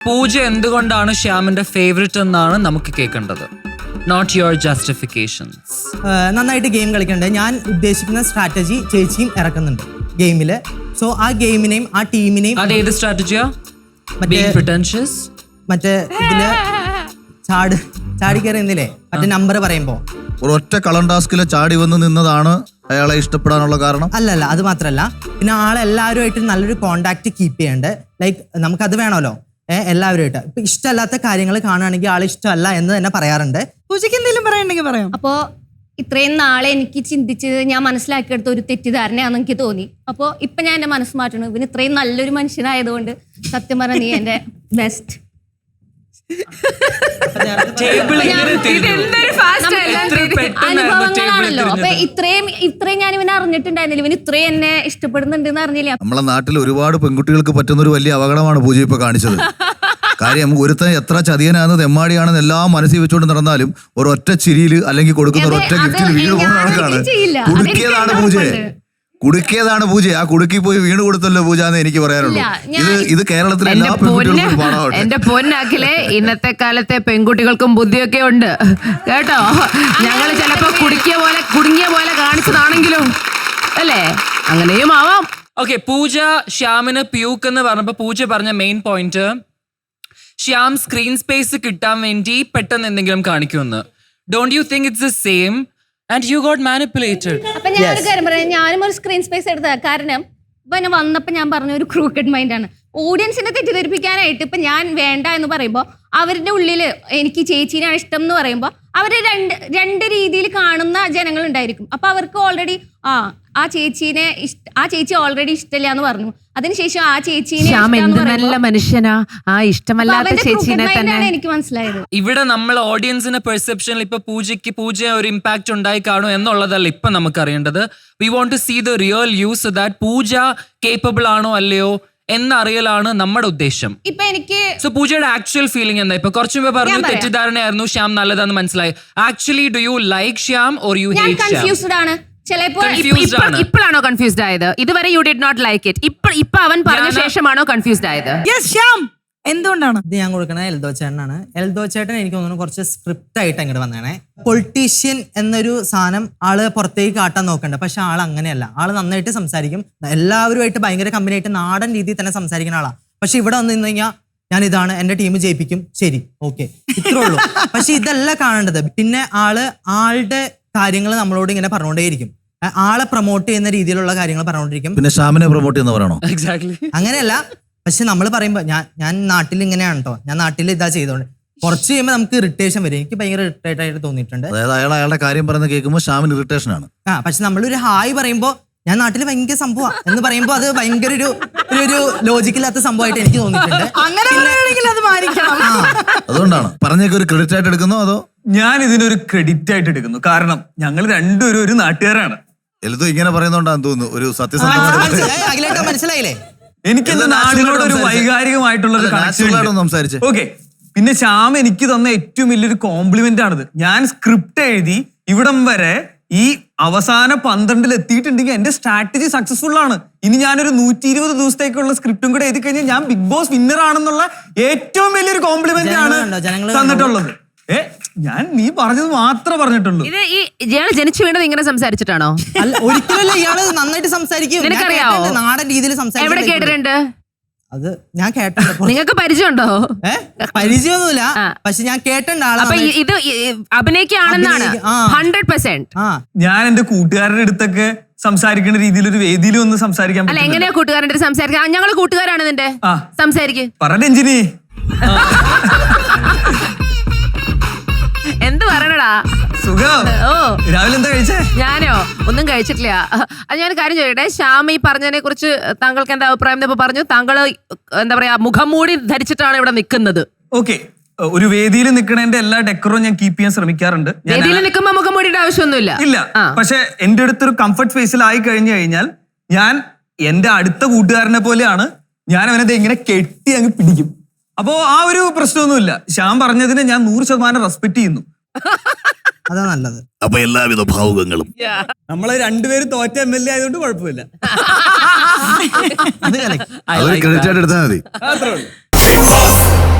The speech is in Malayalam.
പൂജ എന്തുകൊണ്ടാണ് ശ്യാമിന്റെ ഫേവറേറ്റ് എന്നാണ് നമുക്ക് കേൾക്കേണ്ടത്. Not your justifications. നന്നായിട്ട് ഗെയിം കളിക്കുന്നുണ്ട്. ഞാൻ ഉദ്ദേശിക്കുന്ന സ്ട്രാറ്റജി ചേച്ചിയും ഇറക്കുന്നുണ്ട് ഗെയിമില്. സോ ആ ഗെയിമിനെയും ആ ടീമിനെയും അതേത് സ്ട്രാറ്റജിയാ? മറ്റേ ഇതില് ചാടി കയറിയെന്നില്ലേ മറ്റേ നമ്പർ പറയുമ്പോ ഒരൊറ്റ കളർ ടാസ്കിലെ ചാടി വന്ന് നിന്നതാണ് അയാളെ ഇഷ്ടപ്പെടാനുള്ള കാരണം. അല്ലല്ല, അത് മാത്രല്ല, പിന്നെ ആളെല്ലാവരുമായിട്ട് നല്ലൊരു കോണ്ടാക്ട് കീപ്പ് ചെയ്യണ്ട്. ലൈക്ക് നമുക്കത് വേണമല്ലോ, എല്ലാവരുമായിട്ട്. ഇപ്പൊ ഇഷ്ടമല്ലാത്ത കാര്യങ്ങൾ കാണുകയാണെങ്കിൽ ആൾ ഇഷ്ടമല്ല എന്ന് തന്നെ പറയാറുണ്ട്. പൂജയ്ക്ക് എന്തെങ്കിലും പറയണ്ടെങ്കിൽ പറയാം. അപ്പോ ഇത്രയും നാളെ എനിക്ക് ചിന്തിച്ച് ഞാൻ മനസ്സിലാക്കിയെടുത്ത ഒരു തെറ്റിദ്ധാരണയാണെന്ന് എനിക്ക് തോന്നി. അപ്പോൾ ഇപ്പൊ ഞാൻ എന്റെ മനസ്സ് മാറ്റണം. ഇവന് ഇത്രയും നല്ലൊരു മനുഷ്യനായതുകൊണ്ട് സത്യം പറഞ്ഞ നീ എന്റെ ബെസ്റ്റ്. അനുഭവങ്ങളാണല്ലോ. അപ്പൊ ഇത്രയും ഞാൻ ഇവനെ അറിഞ്ഞിട്ടുണ്ടായിരുന്നില്ല. ഇവന് ഇത്രയും എന്നെ ഇഷ്ടപ്പെടുന്നുണ്ടെന്ന് അറിഞ്ഞില്ല. നമ്മളെ നാട്ടിൽ ഒരുപാട് പെൺകുട്ടികൾക്ക് പറ്റുന്ന ഒരു വലിയ അപകടമാണ് പൂജ ഇപ്പൊ കാണിച്ചത്. കാര്യം ഒരുത്തൻ എത്ര ചതിയനാണെന്ന് തെമ്മാടിയാണെന്ന് എല്ലാം മനസ്സിൽ വെച്ചുകൊണ്ട് നടന്നാലും ഒരൊറ്റ ചിരിയിൽ അല്ലെങ്കിൽ കൊടുക്കുന്ന ഒരൊറ്റ ഗിഫ്റ്റിൽ വീണ് പോകുന്ന കണക്കാണ്. കുടുക്കിയതാണ് പൂജ. ആ കുടുക്കി പോയി വീണ് കൊടുത്തല്ലോ പൂജ എന്ന് എനിക്ക് പറയാനുള്ളൂ. ഇത് കേരളത്തിലെ എല്ലാ പെൺകുട്ടികൾക്കും പാടാവട്ടെ. എന്റെ പൊന്നാക്കിലെ ഇന്നത്തെ കാലത്തെ പെൺകുട്ടികൾക്കും ബുദ്ധിയൊക്കെ ഉണ്ട് കേട്ടോ. ഞങ്ങൾ ചിലപ്പോ കുടുങ്ങിയ പോലെ കാണിച്ചതാണെങ്കിലും അല്ലേ, അങ്ങനെയും ആവാം. ഓക്കെ, പൂജ ശ്യാമിന് പ്യൂക്ക് എന്ന് പറഞ്ഞപ്പോ പൂജ പറഞ്ഞ main point Shyam screen space കിട്ടാൻ വേണ്ടി പെട്ടെന്ന് എന്തെങ്കിലും കാണിക്കുമെന്ന്. Don't you think it's the same and you got manipulated? അപ്പൊ ഞാനൊരു കാര്യം പറയാം, ഞാനും ഒരു സ്ക്രീൻ സ്പേസ് എടുത്ത കാരണം ഇപ്പൊ എന്നെ വന്നപ്പോ ഞാൻ പറഞ്ഞ ഒരു ക്രൂക്കഡ് മൈൻഡാണ്. ഓഡിയൻസിനെ തെറ്റിദ്ധരിപ്പിക്കാനായിട്ട് ഇപ്പൊ ഞാൻ വേണ്ട എന്ന് പറയുമ്പോ അവരുടെ ഉള്ളില് എനിക്ക് ചേച്ചീനാണ് ഇഷ്ടം എന്ന് പറയുമ്പോ അവര് രണ്ട് രീതിയിൽ കാണുന്ന ജനങ്ങൾ ഉണ്ടായിരിക്കും. അപ്പൊ അവർക്ക് ഓൾറെഡി ആ ചേച്ചി ഓൾറെഡി ഇഷ്ടമില്ല എന്ന് പറഞ്ഞു. അതിനുശേഷം ആ ചേച്ചീനെ നല്ല മനുഷ്യനാ, ആ ഇഷ്ടമല്ലാത്ത ചേച്ചീനെ തന്നെ എനിക്ക് മനസ്സിലായത്. ഇവിടെ നമ്മൾ ഓഡിയൻസിന്റെ പെർസെപ്ഷനിൽ ഇപ്പൊ പൂജ ഒരു ഇമ്പാക്ട് ഉണ്ടായി കാണും എന്നുള്ളതല്ല ഇപ്പൊ നമുക്ക് അറിയേണ്ടത്. We want to see the real you, so that Pooja capable ആണോ അല്ലയോ എന്നറിയലാണ് നമ്മുടെ ഉദ്ദേശം. ഇപ്പൊ എനിക്ക് സോ പൂജയുടെ ആക്ച്വൽ ഫീലിംഗ് എന്താ? ഇപ്പൊ കുറച്ചു മുമ്പ് പറഞ്ഞു തെറ്റിദ്ധാരണയായിരുന്നു ശ്യാം നല്ലതാന്ന് മനസ്സിലായി. Actually do you like Shyam or you hate Shyam? Confused ആണ്. ഇപ്പോഴാണോ കൺഫ്യൂസ്ഡ് ആയത്? ഇതുവരെ you did not like it. ഇപ്പൊ അവൻ പറഞ്ഞ ശേഷമാണോ കൺഫ്യൂസ്ഡ് ആയത്? ശ്യാം എന്തുകൊണ്ടാണ് ഇത് ഞാൻ കൊടുക്കണത്? എൽദോ ചേട്ടനാണ്. എൽദോ ചേട്ടൻ എനിക്ക് തോന്നുന്നു കുറച്ച് സ്ക്രിപ്റ്റ് ആയിട്ട് അങ്ങോട്ട് വന്നേണേ. പൊളിറ്റീഷ്യൻ എന്നൊരു സാധനം ആള് പുറത്തേക്ക് കാട്ടാൻ നോക്കണ്ട, പക്ഷെ ആൾ അങ്ങനെയല്ല. ആള് നന്നായിട്ട് സംസാരിക്കും, എല്ലാവരുമായിട്ട് ഭയങ്കര കമ്പനി ആയിട്ട് നാടൻ രീതിയിൽ തന്നെ സംസാരിക്കുന്ന ആളാണ്. പക്ഷെ ഇവിടെ വന്നു നിന്ന് കഴിഞ്ഞാൽ ഞാൻ ഇതാണ്, എന്റെ ടീം ജയിപ്പിക്കും, ശരി ഓക്കെ, ഇത്രേ ഉള്ളൂ. പക്ഷെ ഇതല്ല കാണേണ്ടത്. പിന്നെ ആളുടെ കാര്യങ്ങൾ നമ്മളോട് ഇങ്ങനെ പറഞ്ഞുകൊണ്ടേയിരിക്കും. ആളെ പ്രൊമോട്ട് ചെയ്യുന്ന രീതിയിലുള്ള കാര്യങ്ങൾ പറഞ്ഞുകൊണ്ടിരിക്കും. പിന്നെ ശ്യാമിനെ പ്രൊമോട്ട് ചെയ്യുന്ന പറയണോ? എക്സാക്ട്ലി അങ്ങനെയല്ല. പക്ഷെ നമ്മൾ പറയുമ്പോ ഞാൻ നാട്ടിൽ ഇങ്ങനെയാണ് കേട്ടോ, ഞാൻ നാട്ടിൽ ഇതാ ചെയ്തോണ്ട് കുറച്ച് കഴിയുമ്പോൾ നമുക്ക് ഇറിറ്റേഷൻ വരും. എനിക്ക് ഭയങ്കര ഇറിറ്റേറ്റ് ആയിട്ട് തോന്നിയിട്ടുണ്ട്. അതായത് അയാളുടെ കാര്യം പറയുന്നത് കേൾക്കുമ്പോൾ ശ്യാമിന് ഇറിറ്റേഷൻ ആണ്. പക്ഷെ നമ്മളൊരു ഹായ് പറയുമ്പോ ഞാൻ നാട്ടിൽ ഭയങ്കര സംഭവം എന്ന് പറയുമ്പോ അത് ഭയങ്കര ഒരു ലോജിക്കില്ലാത്ത സംഭവമായിട്ട് എനിക്ക് തോന്നിയിട്ടുണ്ട്. അതുകൊണ്ടാണ് പറഞ്ഞേക്ക് ഒരു ക്രെഡിറ്റ് ആയിട്ട് എടുക്കുന്നോ അതോ? ഞാൻ ഇതിനൊരു ക്രെഡിറ്റ് ആയിട്ട് എടുക്കുന്നു. കാരണം ഞങ്ങൾ രണ്ടുപേരും ഒരു നാട്ടുകാരാണ്. എൽദോ ഇങ്ങനെ പറയുന്നോണ്ടാന്ന് തോന്നുന്നു ഒരു സത്യസന്ധത. മനസ്സിലായില്ലേ? എനിക്ക് എന്റെ നാടിനോട് ഒരു വൈകാരികമായിട്ടുള്ള സംസാരിച്ചു. ഓക്കെ, പിന്നെ ശ്യാം എനിക്ക് തന്ന ഏറ്റവും വലിയൊരു കോംപ്ലിമെന്റ് ആണിത്. ഞാൻ സ്ക്രിപ്റ്റ് എഴുതി ഇവിടം വരെ ഈ അവസാന 12 എത്തിയിട്ടുണ്ടെങ്കിൽ എന്റെ സ്ട്രാറ്റജി സക്സസ്ഫുൾ ആണ്. ഇനി ഞാനൊരു 120 ദിവസത്തേക്കുള്ള സ്ക്രിപ്റ്റും കൂടെ എഴുതി കഴിഞ്ഞാൽ ഞാൻ ബിഗ് ബോസ് വിന്നർ ആണെന്നുള്ള ഏറ്റവും വലിയൊരു കോംപ്ലിമെന്റ് ആണ് തന്നിട്ടുള്ളത്. നീ പറഞ്ഞത് മാത്രമേ പറഞ്ഞിട്ടുള്ളൂ. ഇത് ഇയാള് ജനിച്ചു വീണത് ഇങ്ങനെ സംസാരിച്ചിട്ടാണോ? ഒരിക്കലല്ല, ഇയാള് നന്നായിട്ട് സംസാരിക്കും. നാടൻ രീതിയിൽ സംസാരിക്കും. എവിടെ കേട്ടിട്ടുണ്ട്? അത് ഞാൻ കേട്ടിട്ടുണ്ട്. നിങ്ങൾക്ക് പരിചയമുണ്ടോ? പരിചയമൊന്നുമില്ല, പക്ഷെ ഞാൻ കേട്ടിട്ടുണ്ട്. അപ്പൊ ഇത് അഭിനയിക്കുകയാണെന്നാണ് 100%. ഞാൻ എന്റെ കൂട്ടുകാരുടെ അടുത്തൊക്കെ സംസാരിക്കുന്ന രീതിയിൽ ഒരു വേദിയിൽ ഒന്ന് സംസാരിക്കാൻ. അല്ല, എങ്ങനെയാ കൂട്ടുകാരുടെ അടുത്ത് സംസാരിക്കാം? ഞങ്ങള് കൂട്ടുകാരാണ് നിന്റെ. സംസാരിക്ക്. പറഞ്ഞി എന്ത് പറയണടാ? സുഖം. രാവിലെ എന്താ കഴിച്ചേ? ഞാനോ ഒന്നും കഴിച്ചിട്ടില്ല. അത് ഞാൻ കാര്യം ചോദിക്കട്ടെ, ശ്യാം ഈ പറഞ്ഞതിനെ കുറിച്ച് താങ്കൾക്ക് എന്താ അഭിപ്രായം? ഇപ്പൊ പറഞ്ഞു താങ്കള് എന്താ പറയാ മുഖം മൂടി ധരിച്ചിട്ടാണ് ഇവിടെ നിൽക്കുന്നത്. ഓക്കെ, ഒരു വേദിയിൽ നിൽക്കണതിന്റെ എല്ലാ ഡെക്കറും ഞാൻ കീപ്പ് ചെയ്യാൻ ശ്രമിക്കാറുണ്ട്. വേദിയിൽ നിൽക്കുമ്പോ മുഖം മൂടിയുടെ ആവശ്യമൊന്നുമില്ല. ഇല്ല, പക്ഷെ എന്റെ അടുത്തൊരു കംഫർട്ട് സ്പേസിൽ ആയി കഴിഞ്ഞു കഴിഞ്ഞാൽ ഞാൻ എന്റെ അടുത്ത കൂട്ടുകാരനെ പോലെയാണ്. ഞാൻ അവനത് ഇങ്ങനെ കെട്ടി അങ്ങ് പിടിക്കും. അപ്പോ ആ ഒരു പ്രശ്നമൊന്നുമില്ല. ശ്യാം പറഞ്ഞതിനെ ഞാൻ 100% റെസ്പെക്ട് ചെയ്യുന്നു. അതാ നല്ലത്. അപ്പൊ എല്ലാവിധ ഭാവുകങ്ങളും. നമ്മളെ രണ്ടുപേരും തോറ്റ MLA ആയതുകൊണ്ട് കുഴപ്പമില്ല. ക്രെഡിറ്റ് ആയിട്ട് എടുത്താൽ മതി. Big boss.